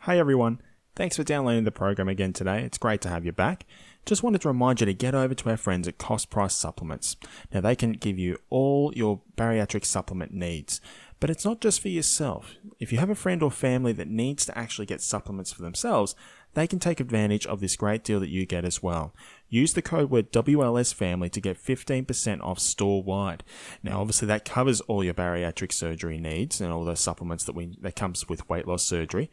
Hey everyone, thanks for downloading the program again today. It's great to have you back. Just wanted to remind you to get over to our friends at Cost Price Supplements. Now they can give you all your bariatric supplement needs, but it's not just for yourself. If you have a friend or family that needs to actually get supplements for themselves, they can take advantage of this great deal that you get as well. Use the code word WLSFamily to get 15% off store-wide. Now, obviously, that covers all your bariatric surgery needs and all those supplements that comes with weight loss surgery.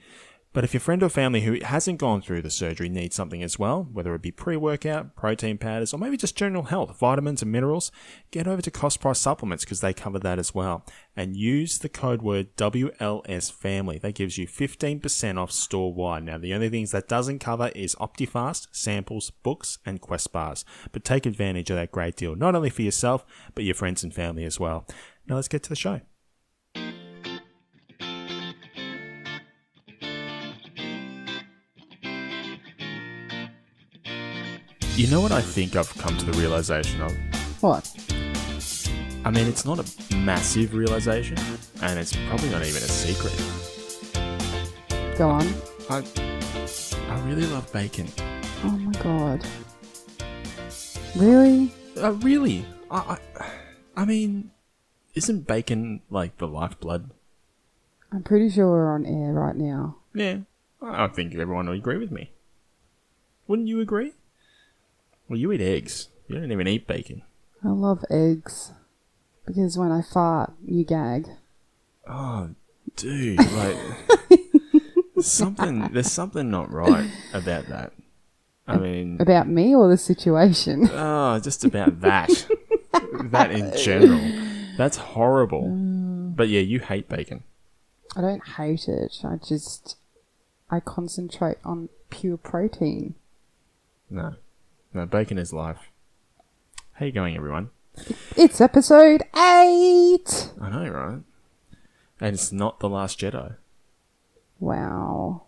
But if your friend or family who hasn't gone through the surgery needs something as well, whether it be pre-workout, protein powders, or maybe just general health, vitamins and minerals, get over to Cost Price Supplements because they cover that as well. And use the code word WLSFamily. That gives you 15% off store-wide. Now, the only things that doesn't cover is Optifast, samples, books, and Quest bars. But take advantage of that great deal, not only for yourself, but your friends and family as well. Now, let's get to the show. You know what I think I've come to the realization of? What? I mean, it's not a massive realization, and it's probably not even a secret. Go on. I really love bacon. Oh my god. Really? Really? I mean, isn't bacon like the lifeblood? I'm pretty sure we're on air right now. Yeah, I think everyone would agree with me. Wouldn't you agree? Well, you eat eggs. You don't even eat bacon. I love eggs. Because when I fart, you gag. Oh, dude. Like, there's something not right about that. I mean... About me or the situation? Oh, just about that. That in general. That's horrible. But yeah, you hate bacon. I don't hate it. I concentrate on pure protein. No, bacon is life. How you going, everyone? It's episode 8! I know, right? And it's not The Last Jedi. Wow.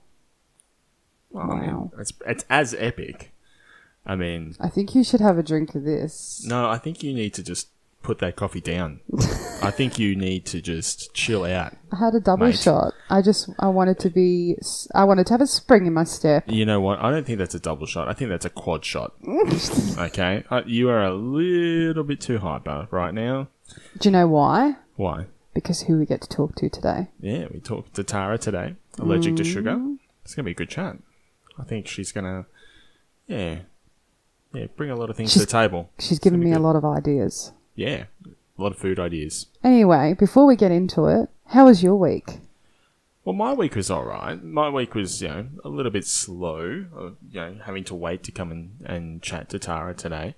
Well, wow. I mean, it's as epic. I mean... I think you should have a drink of this. No, I think you need to just put that coffee down. I think you need to just chill out. I had a double shot. I wanted to have a spring in my step. You know what? I don't think that's a double shot. I think that's a quad shot. Okay? You are a little bit too hyper right now. Do you know why? Why? Because who we get to talk to today. Yeah, we talked to Tara today, allergic to sugar. It's going to be a good chat. I think she's going to, yeah, bring a lot of things to the table. She's given me a lot of ideas. Yeah, a lot of food ideas. Anyway, before we get into it, how was your week? Well, my week was all right. My week was, a little bit slow, having to wait to come and chat to Tara today.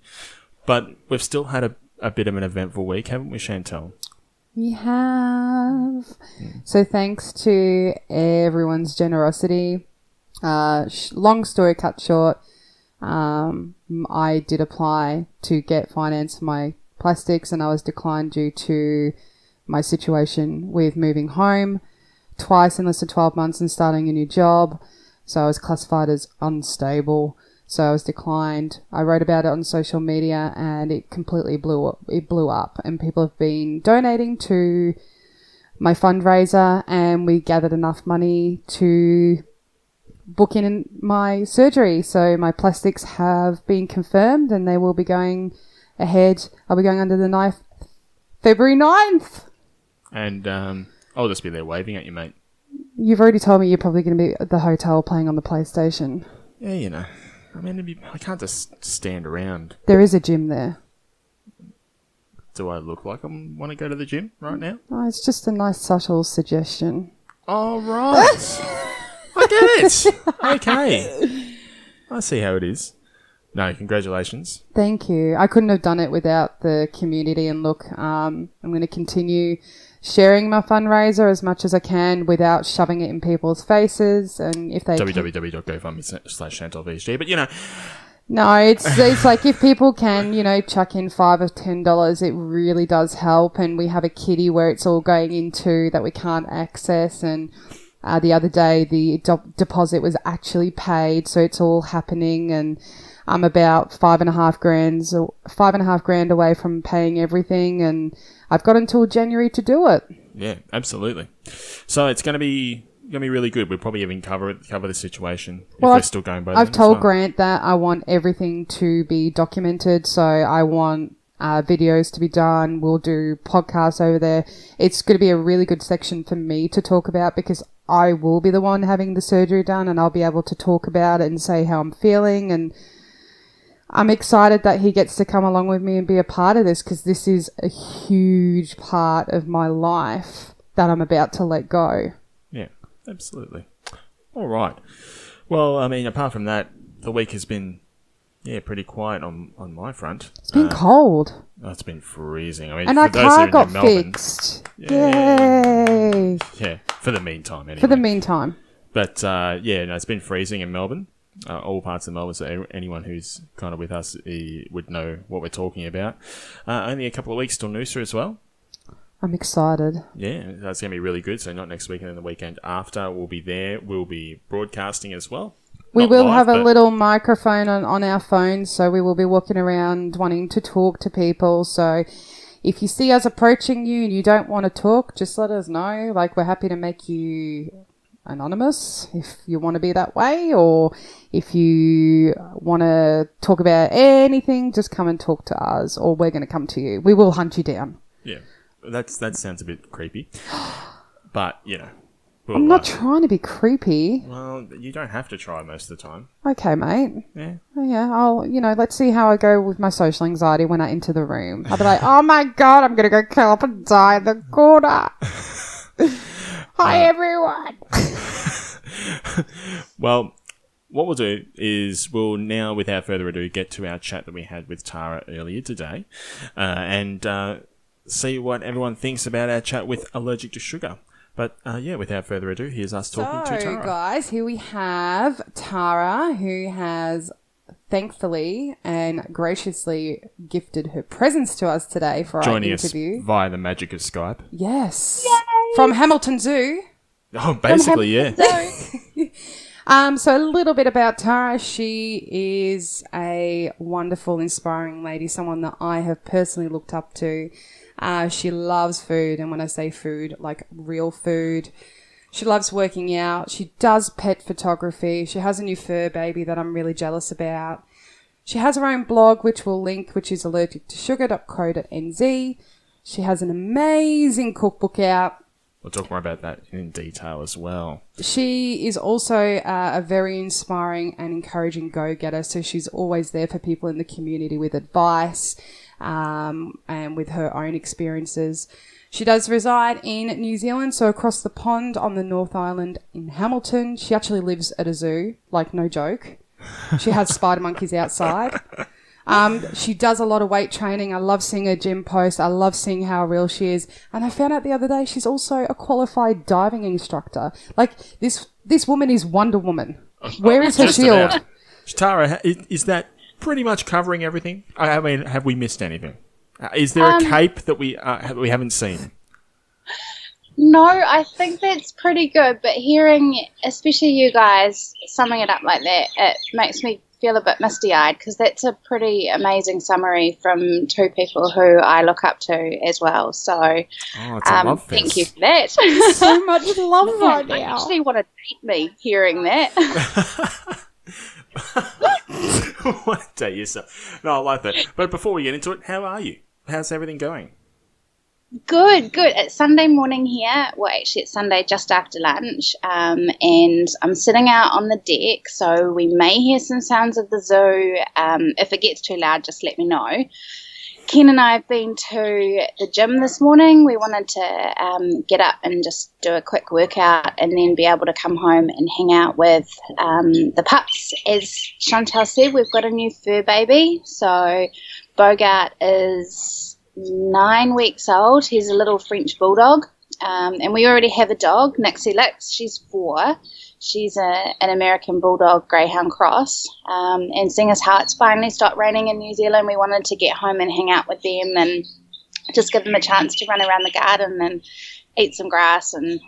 But we've still had a bit of an eventful week, haven't we, Chantel? We have. So thanks to everyone's generosity. Long story cut short, I did apply to get finance for my plastics and I was declined due to my situation with moving home twice in less than 12 months and starting a new job. So I was classified as unstable. So I was declined. I wrote about it on social media and it completely blew up and people have been donating to my fundraiser and we gathered enough money to book in my surgery. So my plastics have been confirmed and they will be going ahead. I'll be going under the knife February 9th. And I'll just be there waving at you, mate. You've already told me you're probably going to be at the hotel playing on the PlayStation. Yeah, I mean, I can't just stand around. There is a gym there. Do I look like I want to go to the gym right now? Oh, it's just a nice subtle suggestion. Oh, right. I get it. Okay. I see how it is. No, congratulations. Thank you. I couldn't have done it without the community. And look, I'm going to continue sharing my fundraiser as much as I can without shoving it in people's faces. And if they www.gofundme/ChantalVSG. But no, it's like if people can, chuck in $5 or $10, it really does help. And we have a kitty where it's all going into that we can't access. And the other day, the deposit was actually paid, so it's all happening. And I'm about $5.5 grand away from paying everything, and I've got until January to do it. Yeah, absolutely. So it's going to be going to be really good. We'll probably even cover the situation if Well, we're still going by then I've as told well. Grant that I want everything to be documented, so I want videos to be done. We'll do podcasts over there. It's going to be a really good section for me to talk about because I will be the one having the surgery done, and I'll be able to talk about it and say how I'm feeling. And I'm excited that he gets to come along with me and be a part of this because this is a huge part of my life that I'm about to let go. Yeah, absolutely. All right. Well, I mean, apart from that, the week has been, pretty quiet on my front. It's been cold. It's been freezing. I mean, And for our those car that are got in Melbourne, fixed. Yeah. Yay. Yeah, for the meantime, anyway. For the meantime. But, it's been freezing in Melbourne. All parts of Melbourne, so anyone who's kind of with us would know what we're talking about. Only a couple of weeks till Noosa as well. I'm excited. Yeah, that's going to be really good. So not next weekend and the weekend after. We'll be there. We'll be broadcasting as well. We Not will live, have a but- little microphone on our phones, so we will be walking around wanting to talk to people. So if you see us approaching you and you don't want to talk, just let us know. Like, we're happy to make you anonymous if you want to be that way, or if you want to talk about anything, just come and talk to us, or we're going to come to you. We will hunt you down. Yeah, that sounds a bit creepy. But, we'll, I'm not trying to be creepy. Well, you don't have to try most of the time. Okay, mate. Yeah. Oh, yeah, I'll, let's see how I go with my social anxiety when I enter the room. I'll be like, oh my God, I'm going to go curl up and die in the corner. Hi, everyone. Well, what we'll do is we'll now, without further ado, get to our chat that we had with Tara earlier today and see what everyone thinks about our chat with Allergic to Sugar. But, without further ado, here's us talking to Tara. So, guys, here we have Tara, who has thankfully and graciously gifted her presence to us today for Joining our interview. us via the magic of Skype. Yes. Yay! From Hamilton Zoo. Oh, basically, yeah. So a little bit about Tara. She is a wonderful, inspiring lady, someone that I have personally looked up to. She loves food, and when I say food, like real food. She loves working out. She does pet photography. She has a new fur baby that I'm really jealous about. She has her own blog, which we'll link, which is allergictosugar.co.nz. She has an amazing cookbook out. We'll talk more about that in detail as well. She is also a very inspiring and encouraging go-getter, so she's always there for people in the community with advice and with her own experiences. She does reside in New Zealand, so across the pond on the North Island in Hamilton. She actually lives at a zoo, like no joke. She has spider monkeys outside. She does a lot of weight training. I love seeing her gym post. I love seeing how real she is. And I found out the other day she's also a qualified diving instructor. Like, this woman is Wonder Woman. Where is her Just shield? about. Tara, is that pretty much covering everything? I mean, have we missed anything? Is there a cape that we haven't seen? No, I think that's pretty good. But hearing, especially you guys summing it up like that, it makes me feel a bit misty-eyed because that's a pretty amazing summary from two people who I look up to as well. So, It's a love fest. thank you for that. So much love right I now. actually want to date me hearing that. What a day yourself. No, I like that. But before we get into it, how are you? How's everything going? Good. It's Sunday morning here. Well, actually, it's Sunday just after lunch. And I'm sitting out on the deck, so we may hear some sounds of the zoo. If it gets too loud, just let me know. Ken and I have been to the gym this morning. We wanted to get up and just do a quick workout and then be able to come home and hang out with the pups. As Chantal said, we've got a new fur baby. So Bogart is 9 weeks old. He's a little French bulldog. And we already have a dog, Nixie Licks. She's 4. She's an American Bulldog Greyhound cross. And seeing as how it's finally stopped raining in New Zealand, we wanted to get home and hang out with them and just give them a chance to run around the garden and eat some grass and,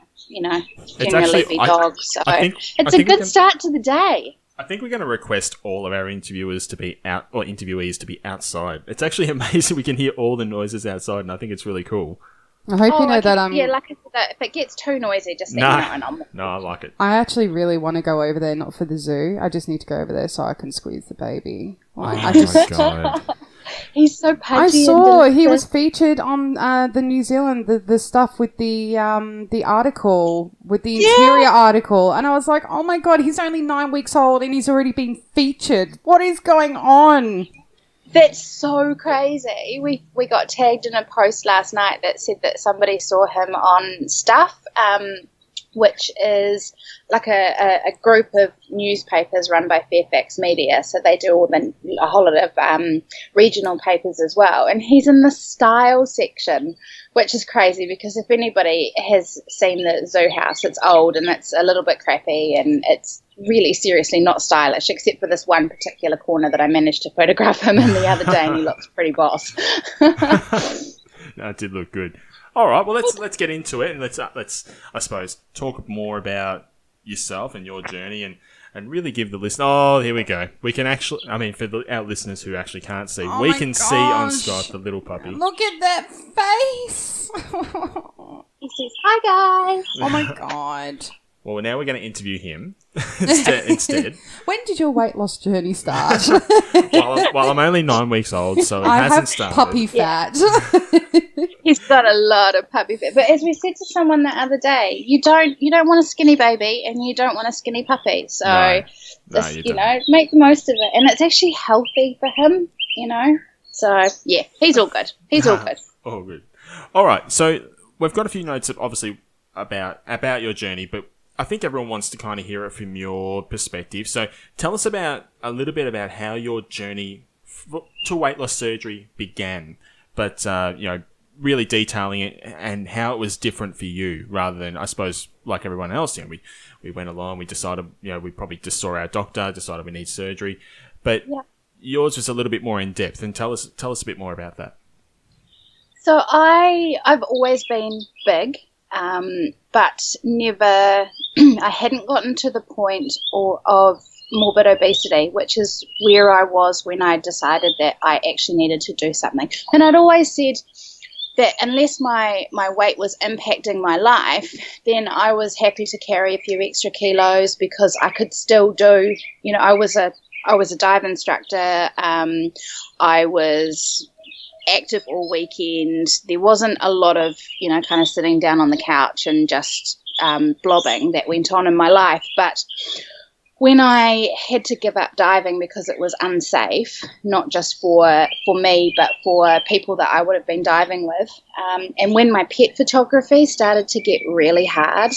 generally be dogs. So it's a good start to the day. I think we're going to request all of our interviewers to be out, or interviewees to be outside. It's actually amazing we can hear all the noises outside, and I think it's really cool. I hope you know okay. that Yeah, like I said, if it gets too noisy, just let me know. And No, I like it. I actually really want to go over there, not for the zoo. I just need to go over there so I can squeeze the baby. Like, Oh my God. He's so pudgy. I saw he was featured on the New Zealand, the stuff with the article, with the interior article, and I was like, oh my God, he's only 9 weeks old and he's already been featured. What is going on? That's so crazy. We got tagged in a post last night that said that somebody saw him on Stuff, which is like a group of newspapers run by Fairfax Media. So they do a whole lot of regional papers as well. And he's in the style section, which is crazy because if anybody has seen the zoo house, it's old and it's a little bit crappy and it's really seriously not stylish, except for this one particular corner that I managed to photograph him in the other day, and he looks pretty boss. No, it did look good. All right, well let's get into it, and let's I suppose talk more about yourself and your journey, and really give the listener. Oh, here we go. We can actually, I mean, for our listeners who actually can't see, we can see on Scott the little puppy. Look at that face. He says, "Hi guys." Oh my God. Well, now we're going to interview him instead. When did your weight loss journey start? Well, I'm only 9 weeks old, so it I hasn't have started. puppy fat. He's got a lot of puppy fat. But as we said to someone the other day, you don't want a skinny baby and you don't want a skinny puppy. So No, just, you don't. make the most of it. And it's actually healthy for him, So yeah, he's all good. He's all good. Oh, good. All right, so we've got a few notes, obviously, about your journey, but I think everyone wants to kind of hear it from your perspective. So tell us a little bit about how your journey to weight loss surgery began, but, really detailing it and how it was different for you rather than, I suppose, like everyone else. We went along, we decided, we probably just saw our doctor, decided we need surgery, but yours was a little bit more in depth. And tell us a bit more about that. So I've always been big. But never, I hadn't gotten to the point of morbid obesity, which is where I was when I decided that I actually needed to do something. And I'd always said that unless my weight was impacting my life, then I was happy to carry a few extra kilos because I could still do, I was a dive instructor. I was active all weekend. There wasn't a lot of, kind of sitting down on the couch and just blobbing that went on in my life. But when I had to give up diving because it was unsafe, not just for me, but for people that I would have been diving with, and when my pet photography started to get really hard,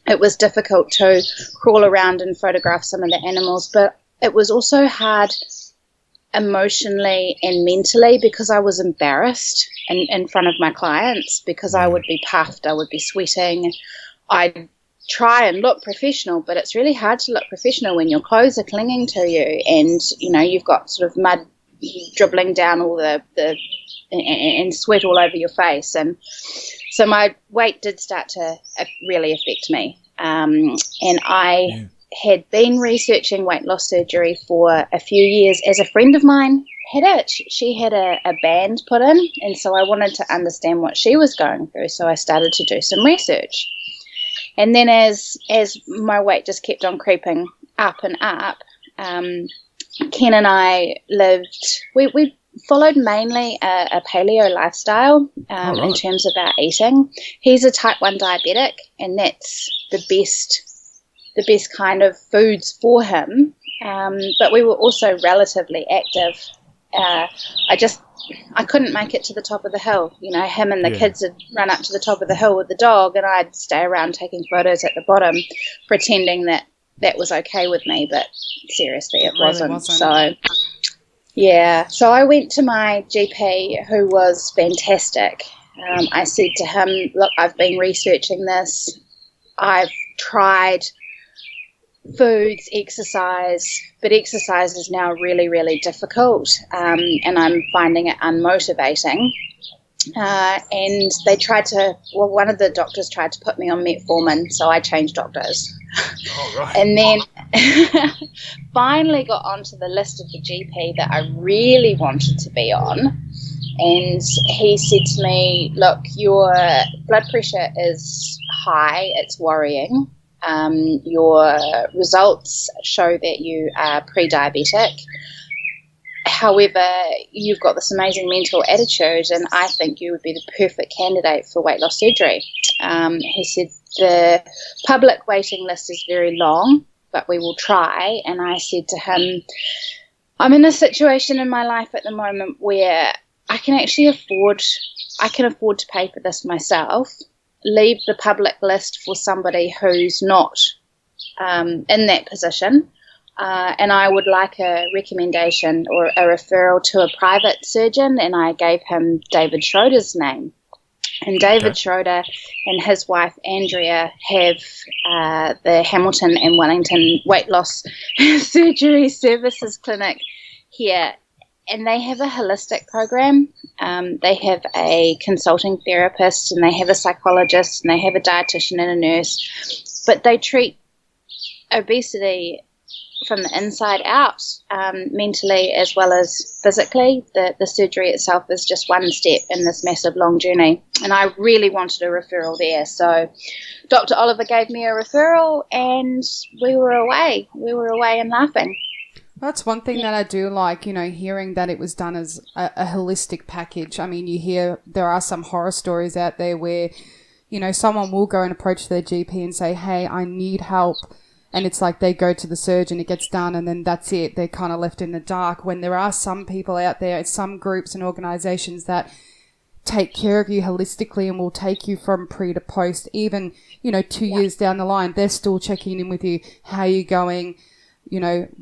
it was difficult to crawl around and photograph some of the animals, but it was also hard emotionally and mentally because I was embarrassed in front of my clients because I would be puffed, I would be sweating. I'd try and look professional, but it's really hard to look professional when your clothes are clinging to you and, you've got sort of mud dribbling down all the and sweat all over your face. And so my weight did start to really affect me. And I had been researching weight loss surgery for a few years as a friend of mine had it. She had a band put in, and so I wanted to understand what she was going through, so I started to do some research. And then as my weight just kept on creeping up and up, Ken and I we followed mainly a paleo lifestyle in terms of our eating. He's a type 1 diabetic, and that's the best kind of foods for him, but we were also relatively active. I couldn't make it to the top of the hill. Him and the kids would run up to the top of the hill with the dog, and I'd stay around taking photos at the bottom, pretending that was okay with me, but seriously, it wasn't. So, so I went to my GP, who was fantastic. I said to him, look, I've been researching this. I've tried foods, exercise, but exercise is now really, really difficult, and I'm finding it unmotivating. And they one of the doctors tried to put me on metformin, so I changed doctors. Oh, right. And then finally got onto the list of the GP that I really wanted to be on. and he said to me, look, your blood pressure is high, it's worrying. Your results show that you are pre-diabetic. However, you've got this amazing mental attitude, and I think you would be the perfect candidate for weight loss surgery. He said the public waiting list is very long, but we will try. And I said to him, I'm in a situation in my life at the moment where I can afford to pay for this myself, leave the public list for somebody who's not in that position. And I would like a recommendation or a referral to a private surgeon, and I gave him David Schroeder's name. And David Schroeder and his wife Andrea have the Hamilton and Wellington Weight Loss Surgery Services Clinic here, and they have a holistic program. They have a consulting therapist, and they have a psychologist, and they have a dietitian and a nurse, but they treat obesity from the inside out, mentally as well as physically. The surgery itself is just one step in this massive long journey, and I really wanted a referral there. So Dr. Oliver gave me a referral, and we were away and laughing. That's one thing that I do like, hearing that it was done as a holistic package. I mean, you hear there are some horror stories out there where, someone will go and approach their GP and say, hey, I need help. And it's like they go to the surgeon, it gets done, and then that's it. They're kind of left in the dark. When there are some people out there, some groups and organisations that take care of you holistically and will take you from pre to post, even, 2 years down the line, they're still checking in with you. How are you going?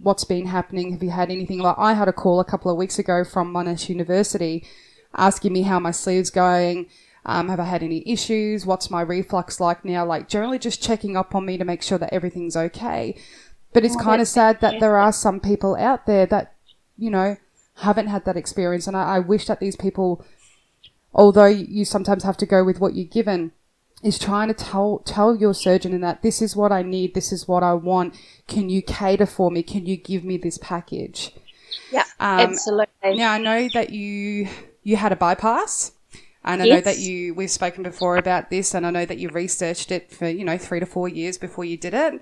What's been happening? Have you had anything? Like, I had a call a couple of weeks ago from Monash University asking me how my sleeve's going. Have I had any issues? What's my reflux like now? Like, generally just checking up on me to make sure that everything's okay. But it's kind of sad that there are some people out there that, haven't had that experience. And I wish that these people, although you sometimes have to go with what you're given, is trying to tell your surgeon in that this is what I need, this is what I want. Can you cater for me? Can you give me this package? Yeah, absolutely. Now, I know that you had a bypass. And I know that we've spoken before about this, and I know that you researched it for, 3 to 4 years before you did it.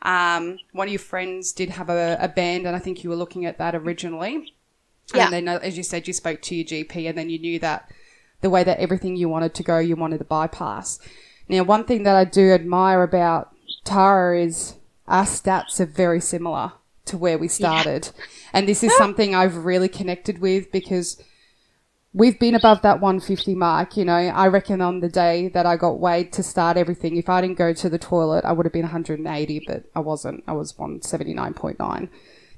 One of your friends did have a band, and I think you were looking at that originally. Yeah. And then, as you said, you spoke to your GP, and then you knew that the way that everything you wanted to go, you wanted a bypass. Now, one thing that I do admire about Tara is our stats are very similar to where we started. Yeah. And this is something I've really connected with because we've been above that 150 mark. I reckon on the day that I got weighed to start everything, if I didn't go to the toilet, I would have been 180, but I wasn't. I was 179.9.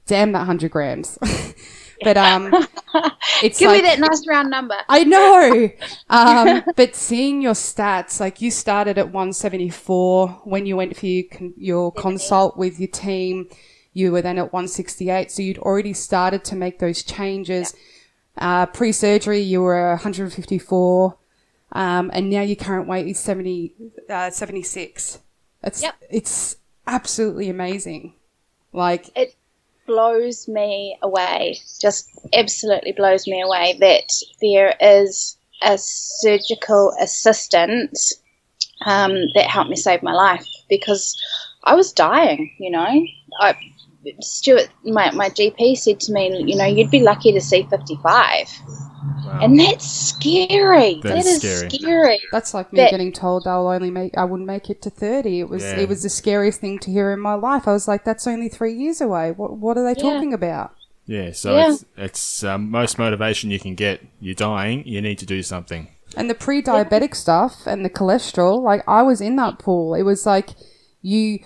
Damn that 100 grams. But it's give me that nice round number. I know. But seeing your stats, like you started at 174 when you went for your consult with your team. You were then at 168, so you'd already started to make those changes. Yeah. Pre-surgery, you were 154, and now your current weight is 76. It's absolutely amazing. Like, it blows me away, just absolutely blows me away that there is a surgical assistant that helped me save my life, because I was dying, Stuart, my GP said to me, you'd be lucky to see 55. Wow. And that's scary. That is scary. That's like me getting told I wouldn't make it to 30. It was the scariest thing to hear in my life. I was like, that's only 3 years away. What are they talking about? Yeah, so it's most motivation you can get. You're dying, you need to do something. And the pre-diabetic stuff and the cholesterol, like I was in that pool. It was like you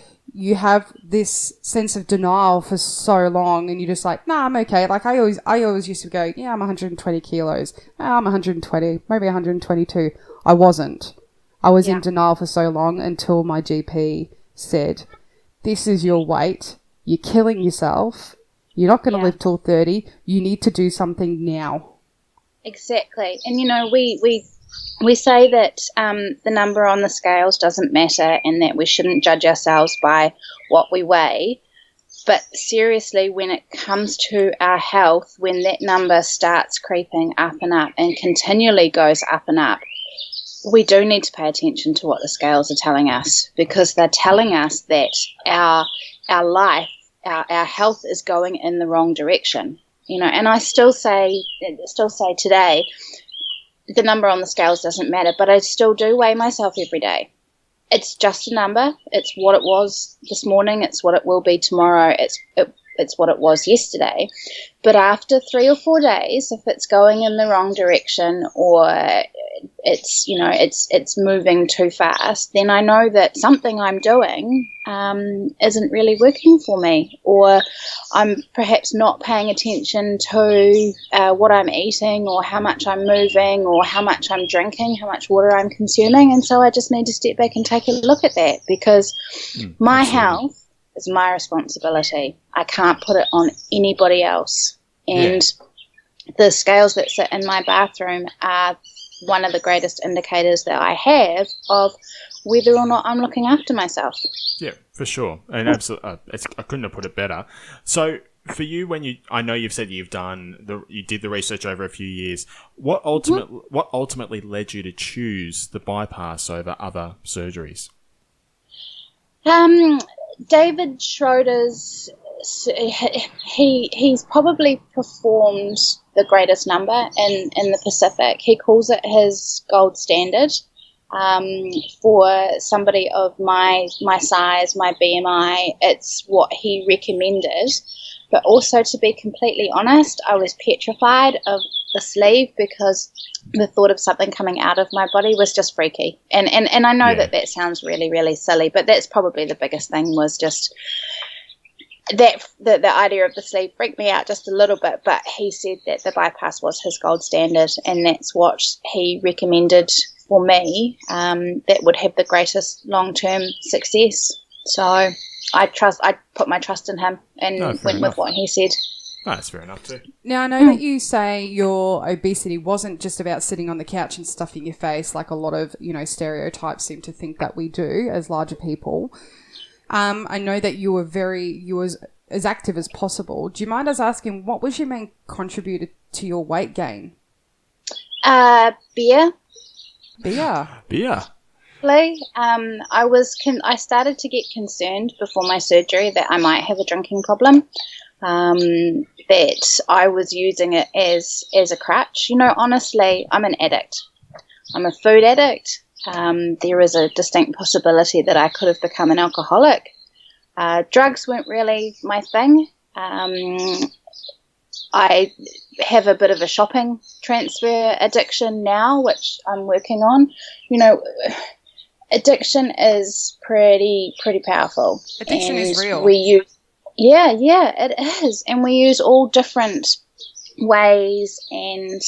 have this sense of denial for so long, and you're just like, nah, I'm okay. Like I always used to go, yeah, I'm 120 kilos. I'm 120, maybe 122. I wasn't. I was in denial for so long until my GP said, this is your weight. You're killing yourself. You're not going to live till 30. You need to do something now. Exactly. And, we say that the number on the scales doesn't matter, and that we shouldn't judge ourselves by what we weigh. But seriously, when it comes to our health, when that number starts creeping up and continually goes up and up, we do need to pay attention to what the scales are telling us, because they're telling us that our life, our health is going in the wrong direction. And I still say today, the number on the scales doesn't matter, but I still do weigh myself every day. It's just a number. It's what it was this morning. It's what it will be tomorrow. It's what it was yesterday. But after 3 or 4 days, if it's going in the wrong direction, or it's moving too fast, then I know that something I'm doing isn't really working for me, or I'm perhaps not paying attention to what I'm eating, or how much I'm moving, or how much I'm drinking, how much water I'm consuming. And so I just need to step back and take a look at that, because my health is my responsibility. I can't put it on anybody else. And the scales that sit in my bathroom are one of the greatest indicators that I have of whether or not I'm looking after myself. Yeah, for sure. And absolutely, I couldn't have put it better. So for you, I know you've said you did the research over a few years. What ultimately led you to choose the bypass over other surgeries? David Schroeder's, he's probably performed the greatest number in the Pacific. He calls it his gold standard. For somebody of my size, my BMI, it's what he recommended. But also, to be completely honest, I was petrified of the sleeve, because the thought of something coming out of my body was just freaky. And I know that sounds really, really silly, but that's probably the biggest thing, was just that the idea of the sleeve freaked me out just a little bit. But he said that the bypass was his gold standard, and that's what he recommended for me, that would have the greatest long-term success. So I put my trust in him and went with what he said. Oh, that's fair enough too. Now, I know that you say your obesity wasn't just about sitting on the couch and stuffing your face, like a lot of, stereotypes seem to think that we do as larger people. I know that you were as active as possible. Do you mind us asking, what was your main contributor to your weight gain? Beer. Beer. I started to get concerned before my surgery that I might have a drinking problem. That I was using it as a crutch. Honestly, I'm an addict. I'm a food addict. There is a distinct possibility that I could have become an alcoholic. Drugs weren't really my thing. I have a bit of a shopping transfer addiction now, which I'm working on. Addiction is pretty powerful. Addiction is real. It is. And we use all different ways and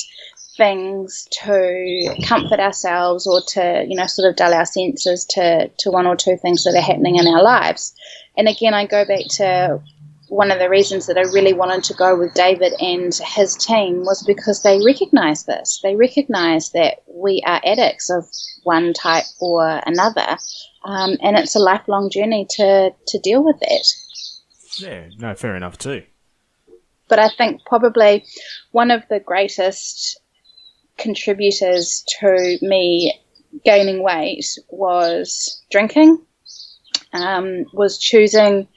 things to comfort ourselves, or to, sort of dull our senses to one or two things that are happening in our lives. And again, I go back to one of the reasons that I really wanted to go with David and his team was because they recognize this. They recognize that we are addicts of one type or another. And it's a lifelong journey to deal with that. Yeah, no, fair enough too. But I think probably one of the greatest contributors to me gaining weight was drinking, was choosing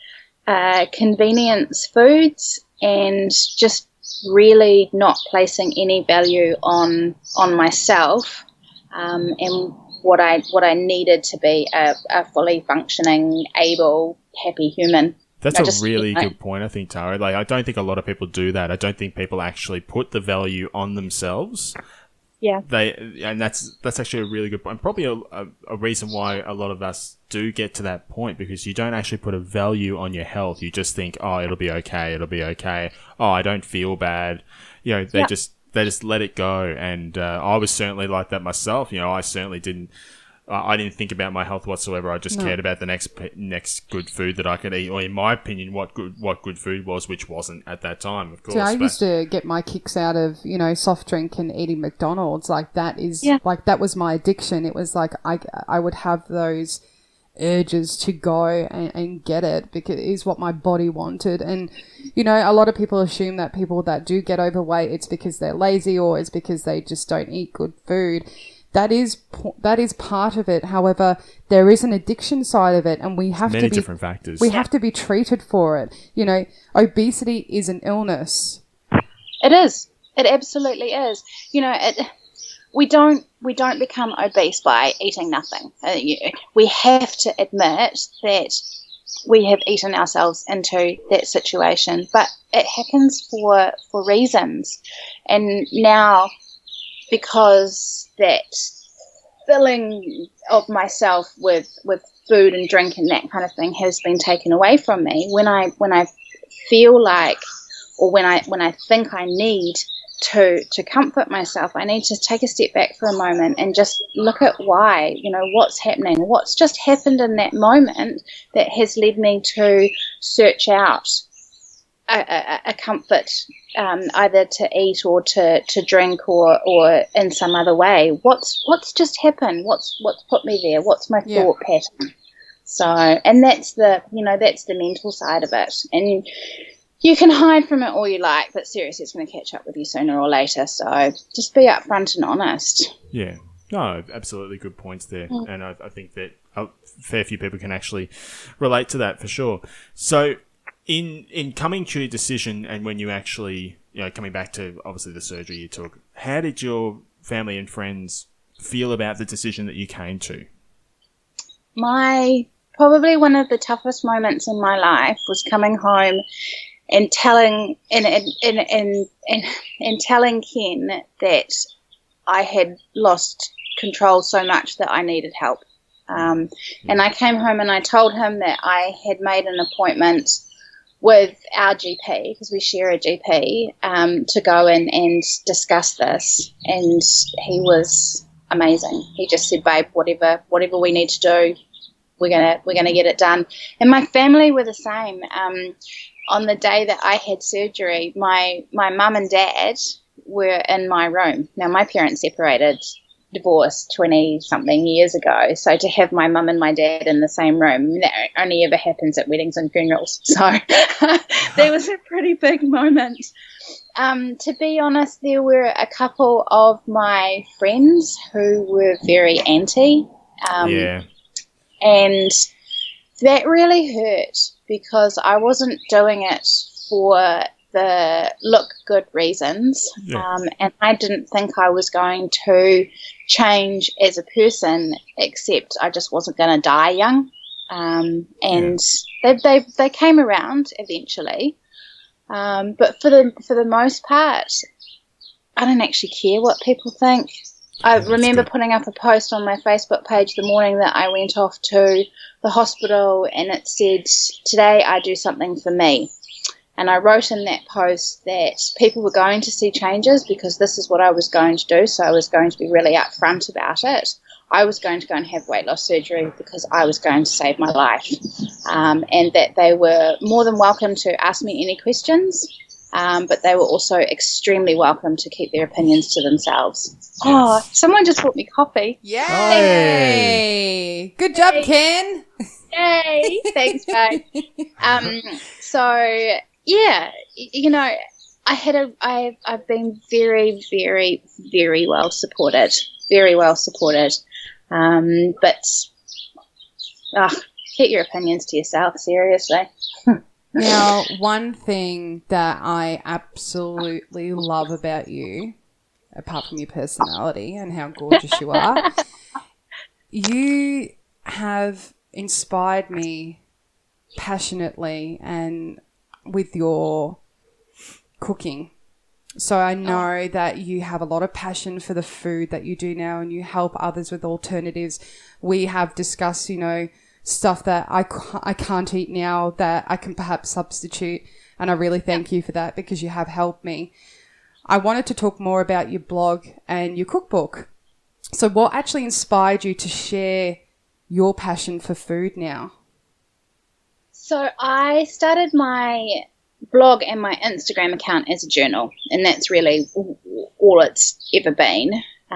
convenience foods, and just really not placing any value on myself, and what I needed to be a fully functioning, able, happy human. That's a really good point, I think, Tara. I don't think a lot of people do that. I don't think people actually put the value on themselves. Yeah. And that's actually a really good point. Probably a reason why a lot of us do get to that point, because you don't actually put a value on your health. You just think, oh, it'll be okay. Oh, I don't feel bad. They just let it go. And I was certainly like that myself. I certainly didn't. I didn't think about my health whatsoever. I just cared about the next good food that I could eat, or in my opinion, what good food was, which wasn't at that time, of course. So I used to get my kicks out of soft drink and eating McDonald's. That was my addiction. It was like I would have those urges to go and get it because it is what my body wanted. And, you know, a lot of people assume that people that do get overweight, it's because they're lazy or it's because they just don't eat good food. That is part of it. However, there is an addiction side of it, and we have many to be different factors. We have to be treated for it. You know, obesity is an illness. It is. It absolutely is. You know, we don't become obese by eating nothing. We have to admit that we have eaten ourselves into that situation, but it happens for reasons. And now, because that filling of myself with food and drink and that kind of thing has been taken away from me, when I feel like, or when I think I need to comfort myself, I need to take a step back for a moment and just look at why, you know, what's happening, what's just happened in that moment that has led me to search out a comfort, either to eat or to drink or in some other way. What's just happened? What's put me there? What's my thought pattern? So, and that's the mental side of it. And you can hide from it all you like, but seriously, it's going to catch up with you sooner or later. So just be upfront and honest. Yeah. No, absolutely good points there. And I think that a fair few people can actually relate to that for sure. So in coming to your decision, and when you actually, you know, coming back to obviously the surgery you took, how did your family and friends feel about the decision that you came to? Probably one of the toughest moments in my life was coming home and telling and telling Ken that I had lost control so much that I needed help. And I came home and I told him that I had made an appointment with our GP, because we share a GP, to go in and discuss this. And he was amazing. He just said, "Babe, whatever we need to do, we're gonna get it done." And my family were the same. On the day that I had surgery, my mum and dad were in my room. Now, my parents separated, divorced 20-something years ago. So to have my mum and my dad in the same room, that only ever happens at weddings and funerals. So that was a pretty big moment. To be honest, there were a couple of my friends who were very anti. And that really hurt, because I wasn't doing it for the look good reasons. And I didn't think I was going to change as a person, except I just wasn't going to die young. And they came around eventually. But for the most part, I don't actually care what people think. I remember putting up a post on my Facebook page the morning that I went off to the hospital, and it said, "Today I do something for me." And I wrote in that post that people were going to see changes because this is what I was going to do. So I was going to be really upfront about it. I was going to go and have weight loss surgery because I was going to save my life. And that they were more than welcome to ask me any questions, but they were also extremely welcome to keep their opinions to themselves. Yes. Oh, someone just brought me coffee. Yay! Hey. Good job, Ken. Yay! Thanks, babe. So yeah, you know, I've been very, very, very well supported. Very well supported. But keep your opinions to yourself, seriously. Now, one thing that I absolutely love about you, apart from your personality and how gorgeous you are, you have inspired me passionately and with your cooking. So I know that you have a lot of passion for the food that you do now, and you help others with alternatives. We have discussed, you know, stuff that I can't eat now that I can perhaps substitute, and I really thank you for that because you have helped me. I wanted to talk more about your blog and your cookbook. So what actually inspired you to share your passion for food now? So I started my blog and my Instagram account as a journal, and that's really all it's ever been.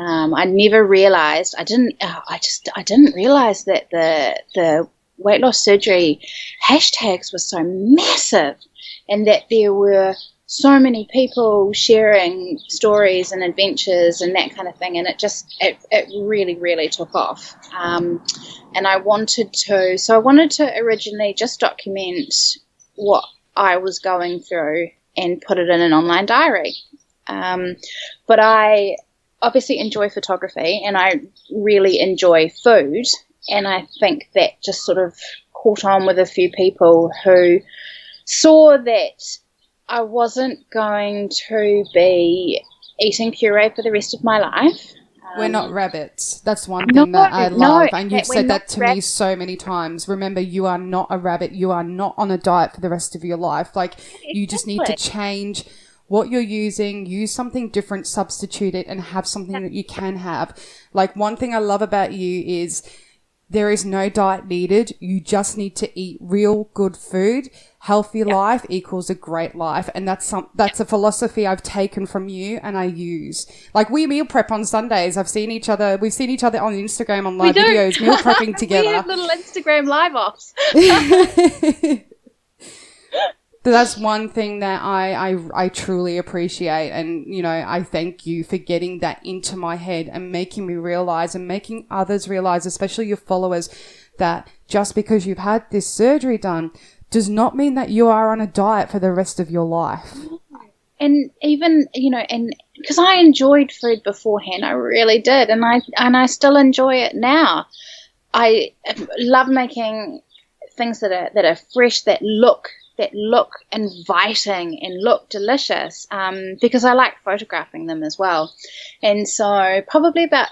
I never realized, I didn't realize that the weight loss surgery hashtags were so massive, and that there were so many people sharing stories and adventures and that kind of thing, and it really, really took off. And I wanted to originally just document what I was going through and put it in an online diary. But I obviously enjoy photography, and I really enjoy food, and I think that just sort of caught on with a few people who saw that I wasn't going to be eating puree for the rest of my life. We're not rabbits. That's one thing that I love. And you've said that to me so many times. Remember, you are not a rabbit. You are not on a diet for the rest of your life. Like, you just need to change what you're using, use something different, substitute it, and have something that you can have. Like, one thing I love about you is there is no diet needed. You just need to eat real good food. Healthy life equals a great life. And that's a philosophy I've taken from you and I use. Like, we meal prep on Sundays. We've seen each other on Instagram on live videos, meal prepping together. We have little Instagram live offs. That's one thing that I truly appreciate, and, you know, I thank you for getting that into my head and making me realize, and making others realize, especially your followers, that just because you've had this surgery done does not mean that you are on a diet for the rest of your life. And even, you know, and because I enjoyed food beforehand, I really did, and I still enjoy it now. I love making things that are fresh, that look inviting and look delicious, because I like photographing them as well. And so probably I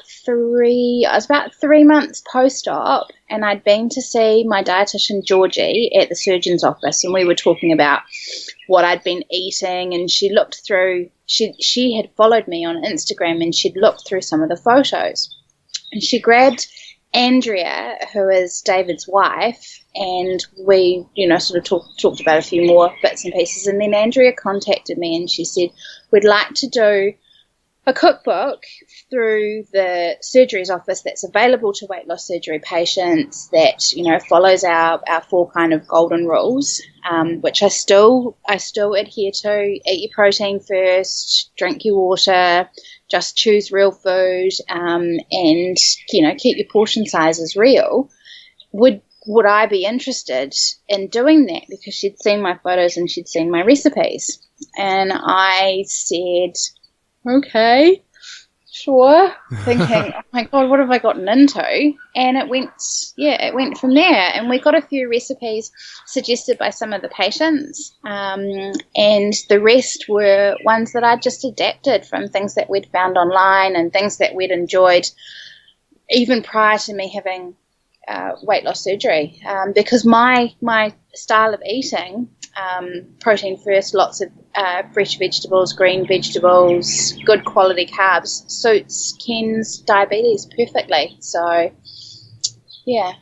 was about 3 months post-op, and I'd been to see my dietitian Georgie at the surgeon's office, and we were talking about what I'd been eating, and she looked through, she had followed me on Instagram, and she'd looked through some of the photos, and she grabbed Andrea, who is David's wife, and we, you know, sort of talked about a few more bits and pieces. And then Andrea contacted me and she said, we'd like to do a cookbook through the surgery's office that's available to weight loss surgery patients, that, you know, follows our 4 kind of golden rules, which I still adhere to. Eat your protein first, drink your water, just choose real food, and, you know, keep your portion sizes real. Would I be interested in doing that? Because she'd seen my photos and she'd seen my recipes. And I said, okay, sure. Thinking, oh my God, what have I gotten into? And it went from there. And we got a few recipes suggested by some of the patients. And the rest were ones that I just adapted from things that we'd found online and things that we'd enjoyed even prior to me having weight loss surgery, because my style of eating, protein first, lots of fresh vegetables, green vegetables, good quality carbs, suits Ken's diabetes perfectly. So, yeah.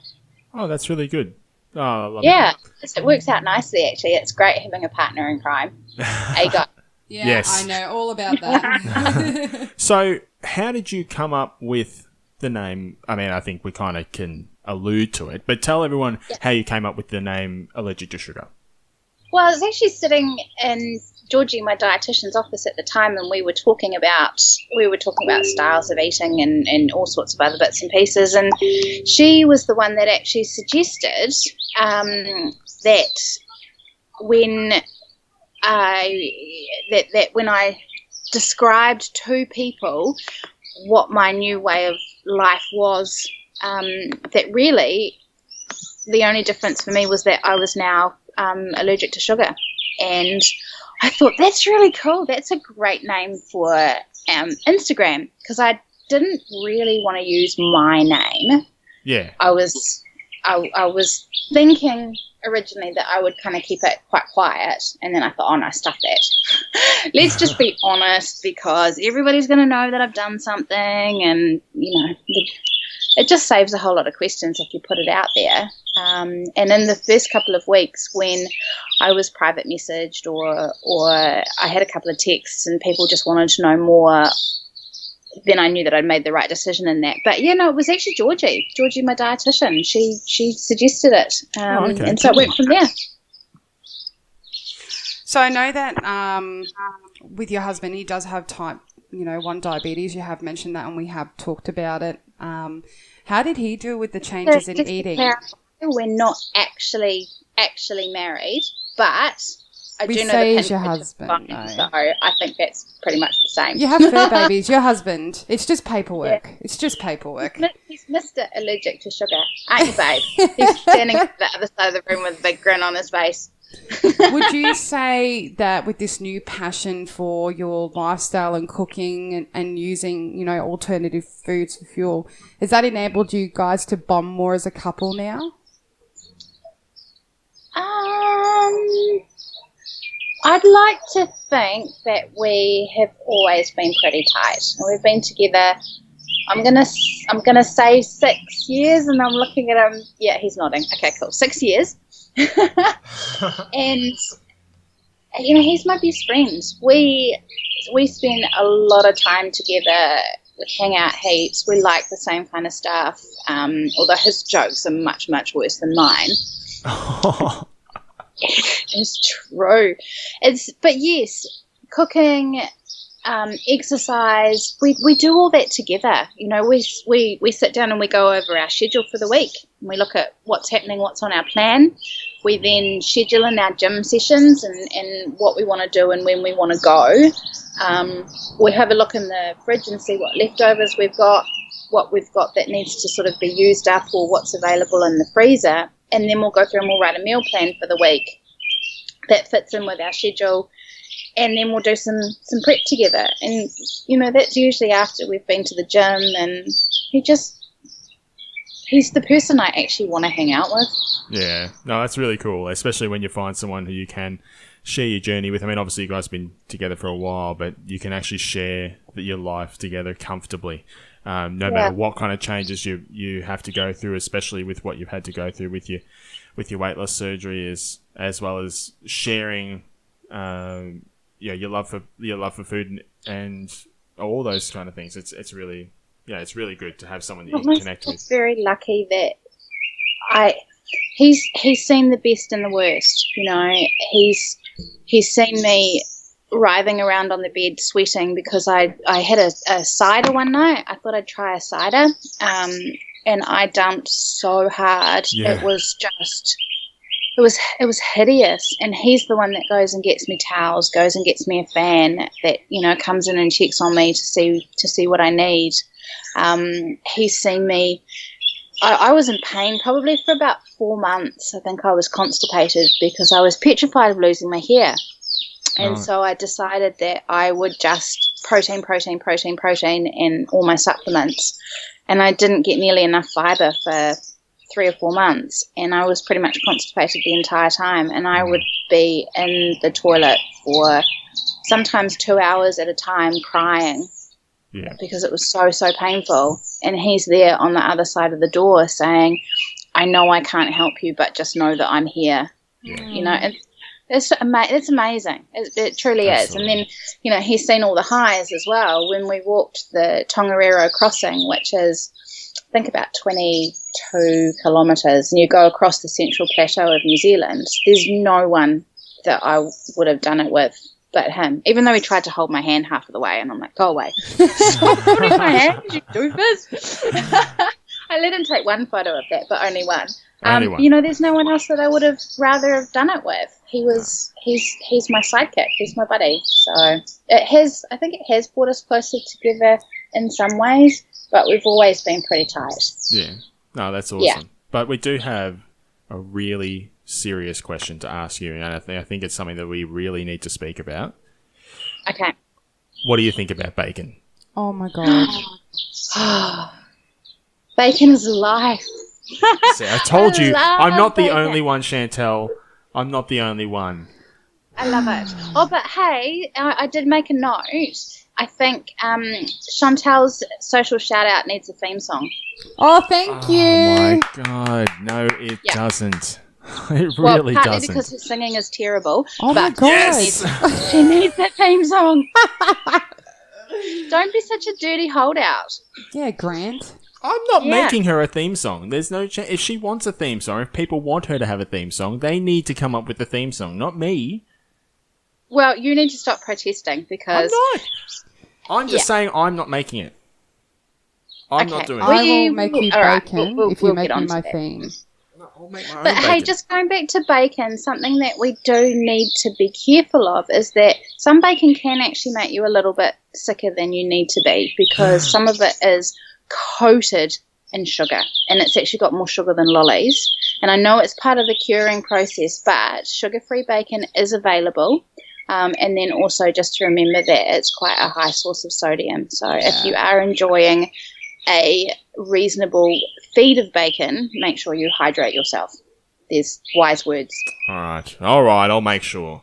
Oh, that's really good. Oh, I love it works out nicely, actually. It's great having a partner in crime. Yeah, yes. I know all about that. So, how did you come up with the name? I mean, I think we kind of can allude to it, but tell everyone how you came up with the name Allergic to Sugar. Well, I was actually sitting in Georgie, my dietitian's office at the time, and we were talking about styles of eating and all sorts of other bits and pieces, and she was the one that actually suggested that when I described to people what my new way of life was, that really the only difference for me was that I was now allergic to sugar. And I thought, that's really cool. That's a great name for Instagram, because I didn't really want to use my name. Yeah. I was thinking originally that I would kind of keep it quite quiet, and then I thought, oh no, stuff that. Let's just be honest, because everybody's going to know that I've done something, and, you know, it just saves a whole lot of questions if you put it out there. And in the first couple of weeks when I was private messaged or I had a couple of texts and people just wanted to know more, then I knew that I'd made the right decision in that. But yeah, no, it was actually Georgie, my dietitian. She suggested it, okay, and so it went from there. So I know that with your husband, he does have type 1 diabetes. You have mentioned that, and we have talked about it. How did he deal with the changes in eating? We're not actually married, but I We do know say the he's your pinch husband, fine, no. so I think that's pretty much the same. You have fur babies. Your husband. It's just paperwork. Yeah. It's just paperwork. He's Mr. Allergic to sugar, aren't you, babe? He's standing at the other side of the room with a big grin on his face. Would you say that with this new passion for your lifestyle and cooking and using, alternative foods for fuel, has that enabled you guys to bond more as a couple now? I'd like to think that we have always been pretty tight. We've been together, I'm gonna say 6 years, and I'm looking at him. Yeah, he's nodding. Okay, cool. 6 years. And he's my best friend. We spend a lot of time together. We hang out heaps. We like the same kind of stuff. Although his jokes are much, much worse than mine. It's true. But yes, cooking, exercise, we do all that together. We sit down and we go over our schedule for the week. And we look at what's happening, what's on our plan. We then schedule in our gym sessions and what we want to do and when we want to go. We have a look in the fridge and see what leftovers we've got, what we've got that needs to sort of be used up, or what's available in the freezer. And then we'll go through and we'll write a meal plan for the week that fits in with our schedule. And then we'll do some prep together. And, that's usually after we've been to the gym, and he's the person I actually want to hang out with. Yeah, no, that's really cool, especially when you find someone who you can share your journey with. I mean, obviously you guys have been together for a while, but you can actually share your life together comfortably. No matter what kind of changes you have to go through, especially with what you've had to go through with your weight loss surgery, as well as sharing your love for food and all those kind of things. It's really good to have someone that you can connect with. I'm very lucky that he's seen the best and the worst. He's seen me writhing around on the bed sweating because I had a cider one night. I thought I'd try a cider, and I dumped so hard. Yeah. It was just, it was hideous. And he's the one that goes and gets me towels, goes and gets me a fan that comes in and checks on me to see what I need. He's seen me. I was in pain probably for about 4 months. I think I was constipated because I was petrified of losing my hair. And so I decided that I would just protein, and all my supplements. And I didn't get nearly enough fiber for 3 or 4 months. And I was pretty much constipated the entire time. And I would be in the toilet for sometimes 2 hours at a time crying. Yeah. Because it was so, so painful. And he's there on the other side of the door saying, I know I can't help you, but just know that I'm here. Yeah. And it's amazing. It truly Absolutely. Is. And then, he's seen all the highs as well. When we walked the Tongariro crossing, which is, I think, about 22 kilometres, and you go across the central plateau of New Zealand, there's no one that I would have done it with but him, even though he tried to hold my hand half of the way, and I'm like, go away. Stop holding my hand, you doofus. I let him take one photo of that, but only one. There's no one else that I would have rather have done it with. He's my sidekick. He's my buddy. So I think it has brought us closer together in some ways, but we've always been pretty tight. Yeah. No, that's awesome. Yeah. But we do have a really serious question to ask you, and I think it's something that we really need to speak about. Okay. What do you think about bacon? Oh my god. Bacon is life. See, I told you, I'm not the only one, Chantel. I'm not the only one. I love it. Oh, but hey, I did make a note. I think Chantel's social shout-out needs a theme song. Oh, thank you. Oh, my God. No, it doesn't. It really partly doesn't. Because her singing is terrible. Oh, my God. Yes! She needs that theme song. Don't be such a dirty holdout. Yeah, Grant. I'm not Yeah. making her a theme song. There's no chance. If she wants a theme song, if people want her to have a theme song, they need to come up with the theme song, not me. Well, you need to stop protesting I'm because not. I'm just saying I'm not making it. I'm not doing it. I will make you all right, bacon we'll if you get make me onto my that. theme. No, I'll make my own But hey, bacon. just going back to bacon, something that we do need to be careful of is that some bacon can actually make you a little bit sicker than you need to be because some of it is coated in sugar and it's actually got more sugar than lollies. And I know it's part of the curing process, but sugar-free bacon is available. And then also just to remember that it's quite a high source of sodium. So if you are enjoying a reasonable feed of bacon, make sure you hydrate yourself. There's wise words. All right, I'll make sure.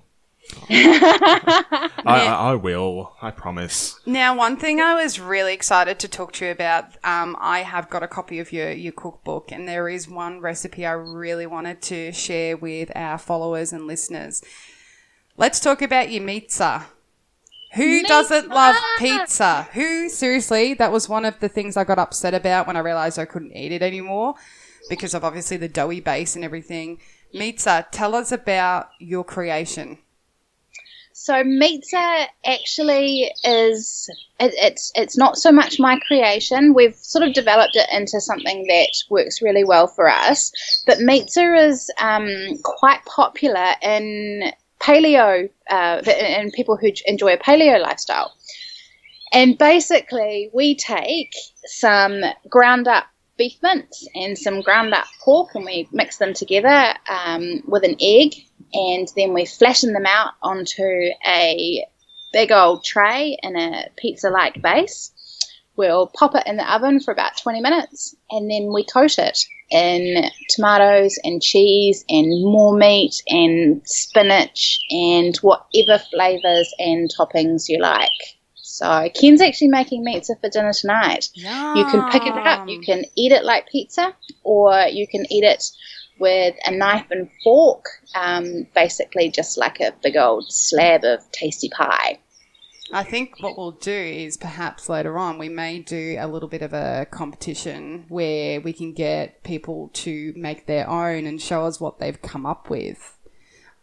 I will. I promise. Now, one thing I was really excited to talk to you about, I have got a copy of your cookbook, and there is one recipe I really wanted to share with our followers and listeners. Let's talk about your pizza. Who doesn't love pizza? Seriously, that was one of the things I got upset about when I realised I couldn't eat it anymore because of obviously the doughy base and everything. Pizza, tell us about your creation. So pizza actually is, it's not so much my creation. We've sort of developed it into something that works really well for us. But pizza is quite popular in paleo, and people who enjoy a paleo lifestyle. And basically we take some ground up beef mince and some ground up pork and we mix them together with an egg, and then we flatten them out onto a big old tray in a pizza-like base. We'll pop it in the oven for about 20 minutes and then we coat it in tomatoes and cheese and more meat and spinach and whatever flavours and toppings you like. So Ken's actually making pizza for dinner tonight. Yum. You can pick it up, you can eat it like pizza, or you can eat it with a knife and fork, basically just like a big old slab of tasty pie. I think what we'll do is perhaps later on we may do a little bit of a competition where we can get people to make their own and show us what they've come up with.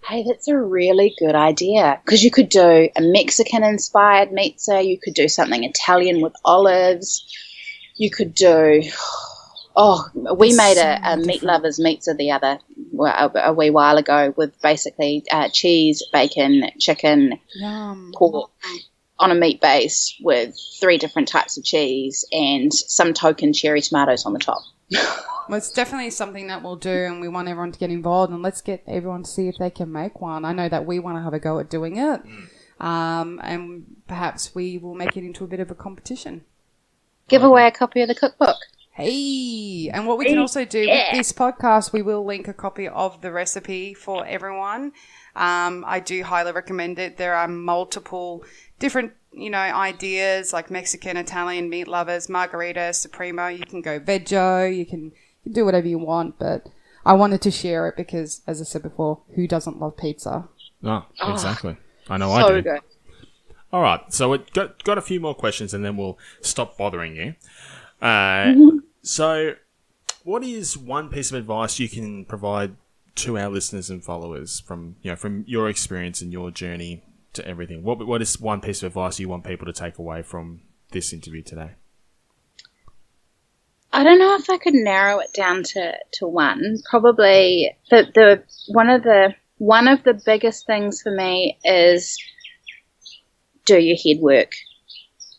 Hey, that's a really good idea because you could do a Mexican-inspired pizza. You could do something Italian with olives. You could do... Oh, we made a meat lovers pizza a wee while ago with basically cheese, bacon, chicken, Yum. pork on a meat base with 3 different types of cheese and some token cherry tomatoes on the top. Well, it's definitely something that we'll do and we want everyone to get involved and let's get everyone to see if they can make one. I know that we want to have a go at doing it and perhaps we will make it into a bit of a competition. Give away a copy of the cookbook. Hey, and what we can also do with this podcast, we will link a copy of the recipe for everyone. I do highly recommend it. There are multiple different, ideas like Mexican, Italian, meat lovers, margarita, supremo. You can go veggie, you can do whatever you want, but I wanted to share it because, as I said before, who doesn't love pizza? No, exactly. I know So I do. good. All right, so we've got a few more questions and then we'll stop bothering you. So what is one piece of advice you can provide to our listeners and followers from your experience and your journey to everything? What is one piece of advice you want people to take away from this interview today? I don't know if I could narrow it down to one. Probably the one of the biggest things for me is do your head work,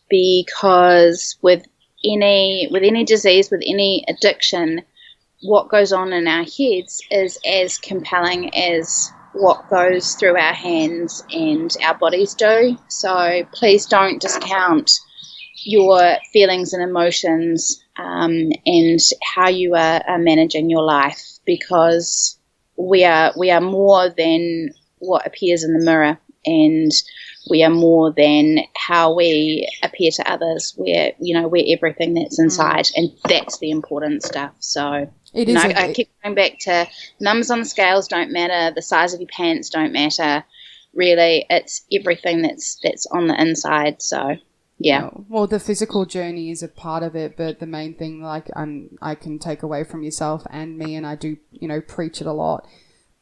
because with any disease, with any addiction, what goes on in our heads is as compelling as what goes through our hands and our bodies do. So please don't discount your feelings and emotions and how you are managing your life, because we are more than what appears in the mirror, and we are more than how we appear to others. We're everything that's inside, and that's the important stuff. So It is. I keep going back to numbers on the scales don't matter, the size of your pants don't matter. Really, it's everything that's on the inside. So Yeah. Well, the physical journey is a part of it, but the main thing, like, I can take away from yourself and me, and I do, preach it a lot.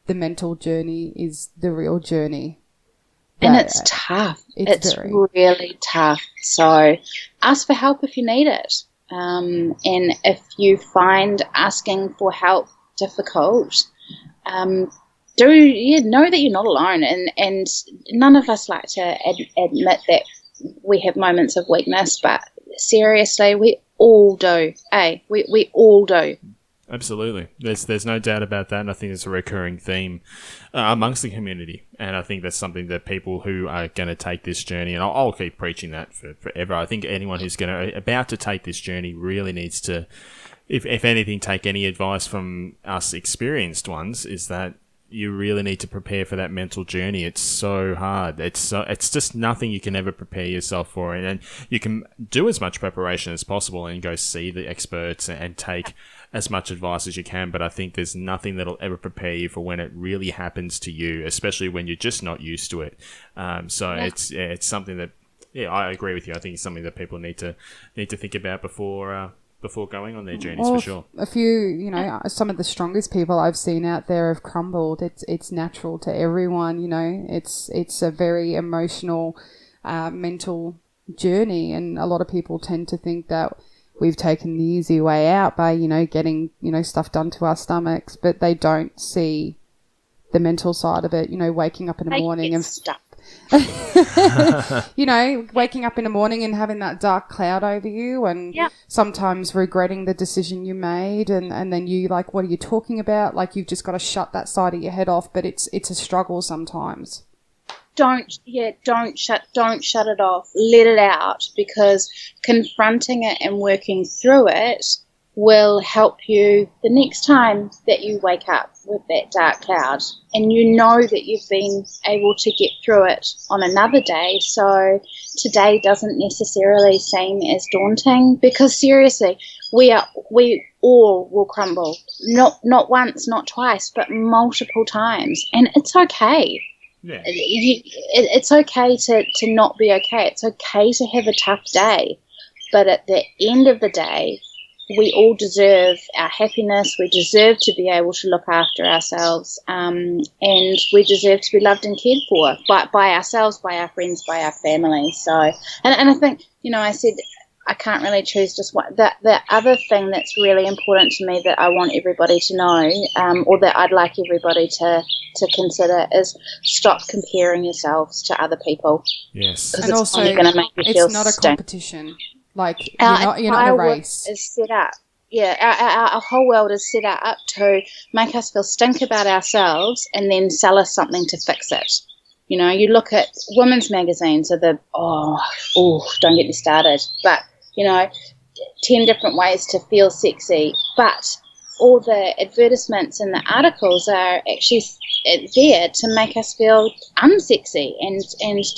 The mental journey is the real journey. And it's tough. It's really tough. So ask for help if you need it. And if you find asking for help difficult, know that you're not alone. And none of us like to admit that we have moments of weakness, but seriously, we all do. We all do. Absolutely. There's no doubt about that, and I think it's a recurring theme amongst the community. And I think that's something that people who are going to take this journey, and I'll keep preaching that forever. I think anyone who's about to take this journey really needs to, if anything, take any advice from us experienced ones, is that you really need to prepare for that mental journey. It's so hard. It's just nothing you can ever prepare yourself for. And you can do as much preparation as possible and go see the experts and take as much advice as you can. But I think there's nothing that'll ever prepare you for when it really happens to you, especially when you're just not used to it. It's something that, I agree with you. I think it's something that people need to think about before going on their journeys, for sure. A few, some of the strongest people I've seen out there have crumbled. It's natural to everyone, It's a very emotional, mental journey, and a lot of people tend to think that we've taken the easy way out by, getting, stuff done to our stomachs, but they don't see the mental side of it, waking up in the morning and stuff. Waking up in the morning and having that dark cloud over you, and sometimes regretting the decision you made, and then you like, what are you talking about? Like, you've just got to shut that side of your head off, but it's a struggle sometimes. Don't shut it off. Let it out, because confronting it and working through it will help you the next time that you wake up with that dark cloud, and that you've been able to get through it on another day. So today doesn't necessarily seem as daunting, because seriously, we all will crumble. Not once, not twice, but multiple times, and it's okay. Yeah. It's okay to not be okay. It's okay to have a tough day, but at the end of the day, we all deserve our happiness. We deserve to be able to look after ourselves, and we deserve to be loved and cared for by ourselves, by our friends, by our family. So, and I think, I said I can't really choose just what. The other thing that's really important to me that I want everybody to know, or that I'd like everybody to consider, is stop comparing yourselves to other people. Yes. Because and it's also, only going to make you feel it's not a stink. competition. Like, you're not in a race. Is set up. Yeah, our whole world is set up to make us feel stink about ourselves and then sell us something to fix it. You look at women's magazines, don't get me started, but 10 different ways to feel sexy, but all the advertisements and the articles are actually there to make us feel unsexy and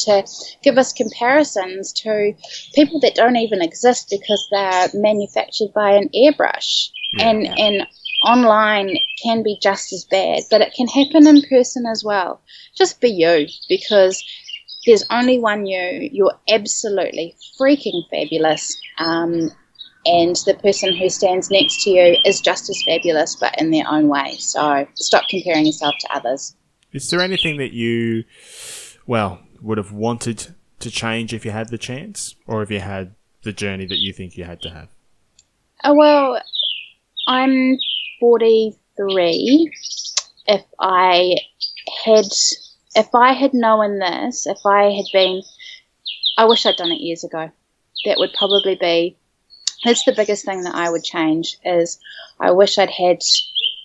to give us comparisons to people that don't even exist because they're manufactured by an airbrush. And online can be just as bad, but it can happen in person as well. Just be you, because there's only one you. You're absolutely freaking fabulous. And the person who stands next to you is just as fabulous, but in their own way. So stop comparing yourself to others. Is there anything that you, would have wanted to change if you had the chance, or if you had the journey that you think you had to have? Well, I'm 43. If I had known this, I wish I'd done it years ago. That would probably be. That's the biggest thing that I would change, is I wish I'd had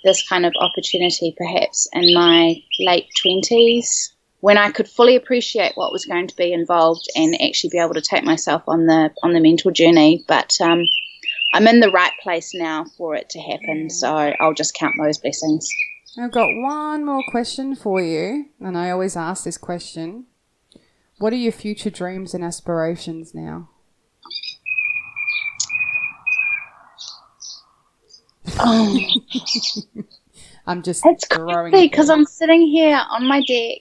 this kind of opportunity perhaps in my late 20s, when I could fully appreciate what was going to be involved and actually be able to take myself on the mental journey. But I'm in the right place now for it to happen, so I'll just count those blessings. I've got one more question for you, and I always ask this question. What are your future dreams and aspirations now? I'm just throwing it because I'm sitting here on my deck.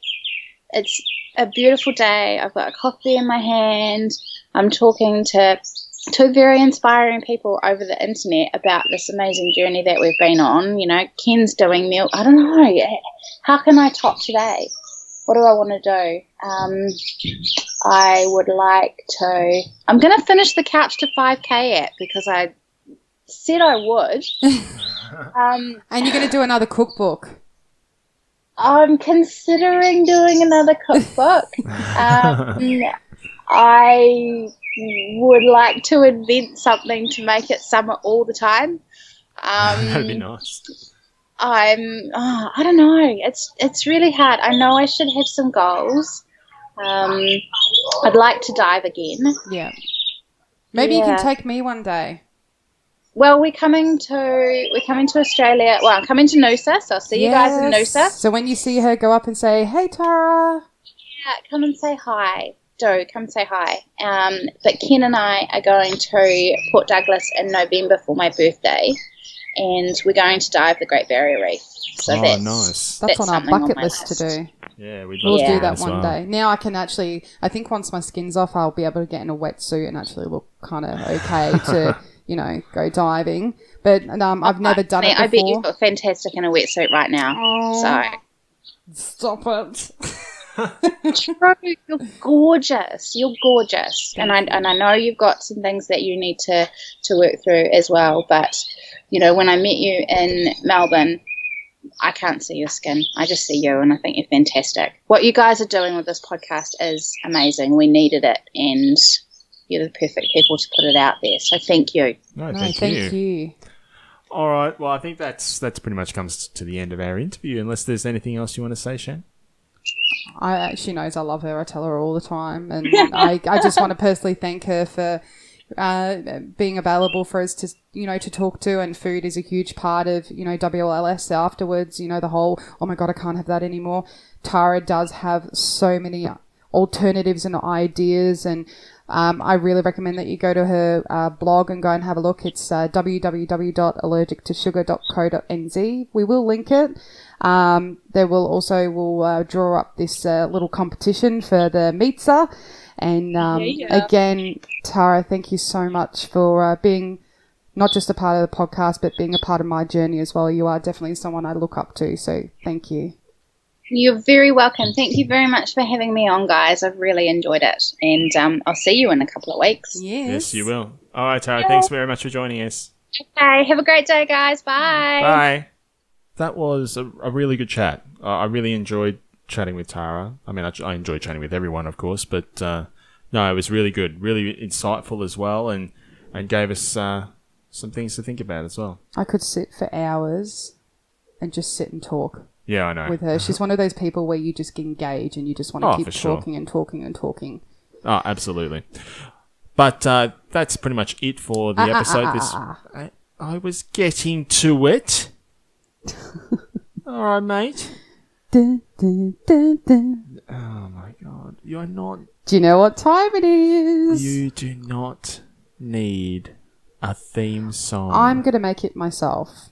It's a beautiful day. I've got a coffee in my hand. I'm talking to two very inspiring people over the internet about this amazing journey that we've been on. You know, Ken's doing milk. I don't know. How can I top today? What do I want to do? I would like to. I'm going to finish the Couch to 5K app because I said I would. And you're going to do another cookbook. I'm considering doing another cookbook. I would like to invent something to make it summer all the time. That'd be nice. I don't know. It's really hard. I know I should have some goals. I'd like to dive again. Yeah. Maybe you can take me one day. Well, we're coming to Australia. Well, I'm coming to Noosa, so I'll see you guys in Noosa. So when you see her, go up and say, "Hey, Tara." Yeah, come and say hi. Come say hi. But Ken and I are going to Port Douglas in November for my birthday, and we're going to dive the Great Barrier Reef. So nice. That's on our bucket list to do. Yeah, we'll do that one day. Now I can actually, I think once my skin's off, I'll be able to get in a wetsuit and actually look kind of okay to, go diving. But I've never done it before. I bet you look fantastic in a wetsuit right now. Oh, stop it. True, you're gorgeous. And I know you've got some things that you need to work through as well. But, when I met you in Melbourne, I can't see your skin. I just see you, and I think you're fantastic. What you guys are doing with this podcast is amazing. We needed it, and you're the perfect people to put it out there. So thank you. No, thank you. All right. Well, I think that's pretty much comes to the end of our interview, unless there's anything else you want to say, Shan. She knows I love her. I tell her all the time, and I just want to personally thank her for being available for us to to talk to, and food is a huge part of WLS afterwards. The whole, oh my god, I can't have that anymore. Tara does have so many alternatives and ideas, and I really recommend that you go to her blog and go and have a look. It's www.allergictosugar.co.nz. We will link it. There will also we'll draw up this little competition for the Meetup. And again, Tara, thank you so much for being not just a part of the podcast, but being a part of my journey as well. You are definitely someone I look up to, so thank you. You're very welcome. Thank you very much for having me on, guys. I've really enjoyed it, and I'll see you in a couple of weeks. Yes, you will. All right, Tara, thanks very much for joining us. Okay, have a great day, guys. Bye. Bye. That was a really good chat. I really enjoyed chatting with Tara. I mean, I enjoy chatting with everyone, of course, but no, it was really good, really insightful as well, and gave us some things to think about as well. I could sit for hours and just sit and talk. Yeah, I know. With her. She's one of those people where you just engage and you just want to keep talking and talking and talking. Oh, absolutely. But that's pretty much it for the episode. I was getting to it. All right, mate. Dun, dun, dun, dun. Oh my god. You're not... Do you know what time it is? You do not need a theme song. I'm going to make it myself.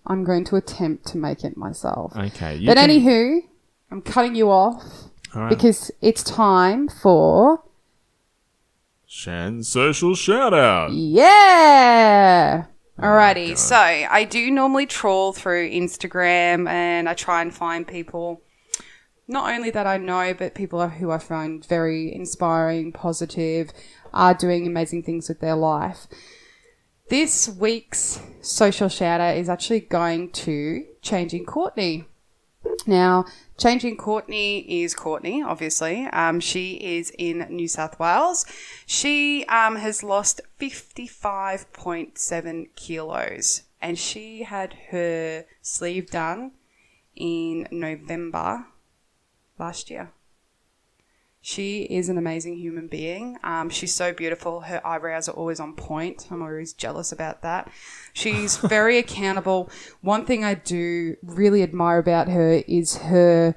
I'm going to attempt to make it myself. Okay. But anywho, I'm cutting you off because it's time for... Shan's social shout-out. Yeah! Alrighty, so I do normally trawl through Instagram and I try and find people, not only that I know, but people who I find very inspiring, positive, are doing amazing things with their life. This week's social shout out is actually going to Changing Courtney. Now, Changing Courtney is Courtney, obviously. She is in New South Wales. She has lost 55.7 kilos, and she had her sleeve done in November last year. She is an amazing human being. She's so beautiful. Her eyebrows are always on point. I'm always jealous about that. She's very accountable. One thing I do really admire about her is her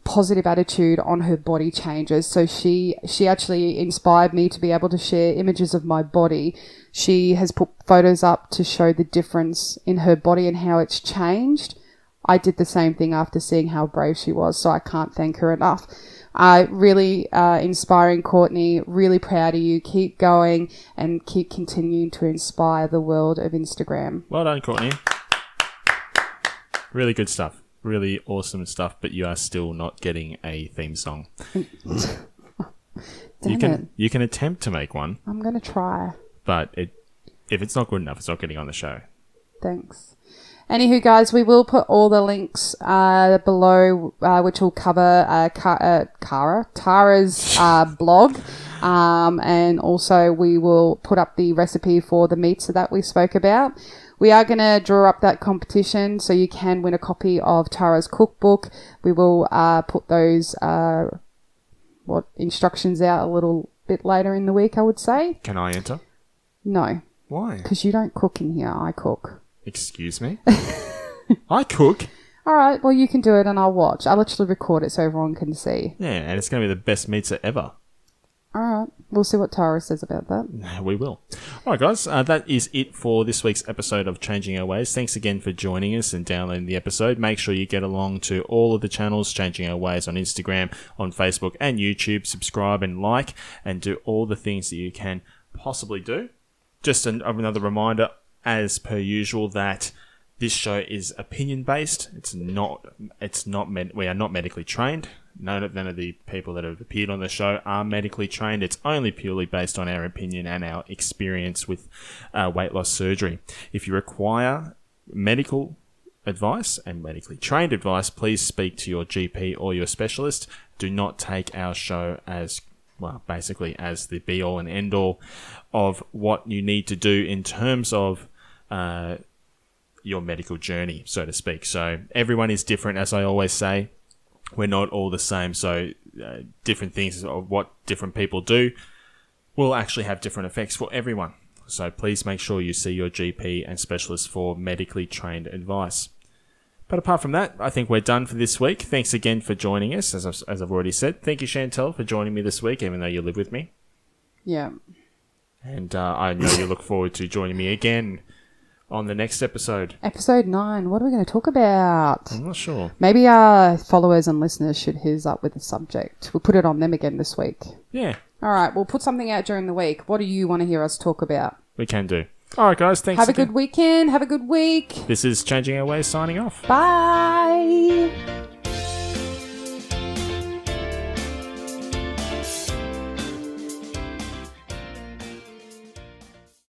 positive attitude on her body changes. So she actually inspired me to be able to share images of my body. She has put photos up to show the difference in her body and how it's changed. I did the same thing after seeing how brave she was, so I can't thank her enough. Really inspiring, Courtney. Really proud of you. Keep going and keep continuing to inspire the world of Instagram. Well done, Courtney. Really good stuff. Really awesome stuff, but you are still not getting a theme song. You can attempt to make one. I'm going to try. But if it's not good enough, it's not getting on the show. Thanks. Anywho, guys, we will put all the links below, which will cover Tara's blog. And also we will put up the recipe for the meats that we spoke about. We are going to draw up that competition so you can win a copy of Tara's cookbook. We will put those instructions out a little bit later in the week, I would say. Can I enter? No. Why? Because you don't cook in here. I cook. Excuse me? I cook. All right. Well, you can do it and I'll watch. I'll actually record it so everyone can see. Yeah, and it's going to be the best pizza ever. All right. We'll see what Tara says about that. We will. All right, guys. That is it for this week's episode of Changing Our Ways. Thanks again for joining us and downloading the episode. Make sure you get along to all of the channels, Changing Our Ways on Instagram, on Facebook and YouTube. Subscribe and like and do all the things that you can possibly do. Just another reminder, as per usual, that this show is opinion-based. We are not medically trained. None of the people that have appeared on the show are medically trained. It's only purely based on our opinion and our experience with weight loss surgery. If you require medical advice and medically trained advice, please speak to your GP or your specialist. Do not take our show as as the be-all and end-all of what you need to do in terms of your medical journey, so to speak. So everyone is different, as I always say. We're not all the same, so different things of what different people do will actually have different effects for everyone. So please make sure you see your GP and specialist for medically trained advice. But apart from that, I think we're done for this week. Thanks again for joining us, as I've already said. Thank you, Chantel, for joining me this week, even though you live with me. Yeah. And I know you look forward to joining me again on the next episode. Episode 9. What are we going to talk about? I'm not sure. Maybe our followers and listeners should hit us up with a subject. We'll put it on them again this week. Yeah. All right. We'll put something out during the week. What do you want to hear us talk about? We can do. All right, guys. Thanks Have a again. good weekend. Have a good week. This is Changing Our Ways signing off. Bye.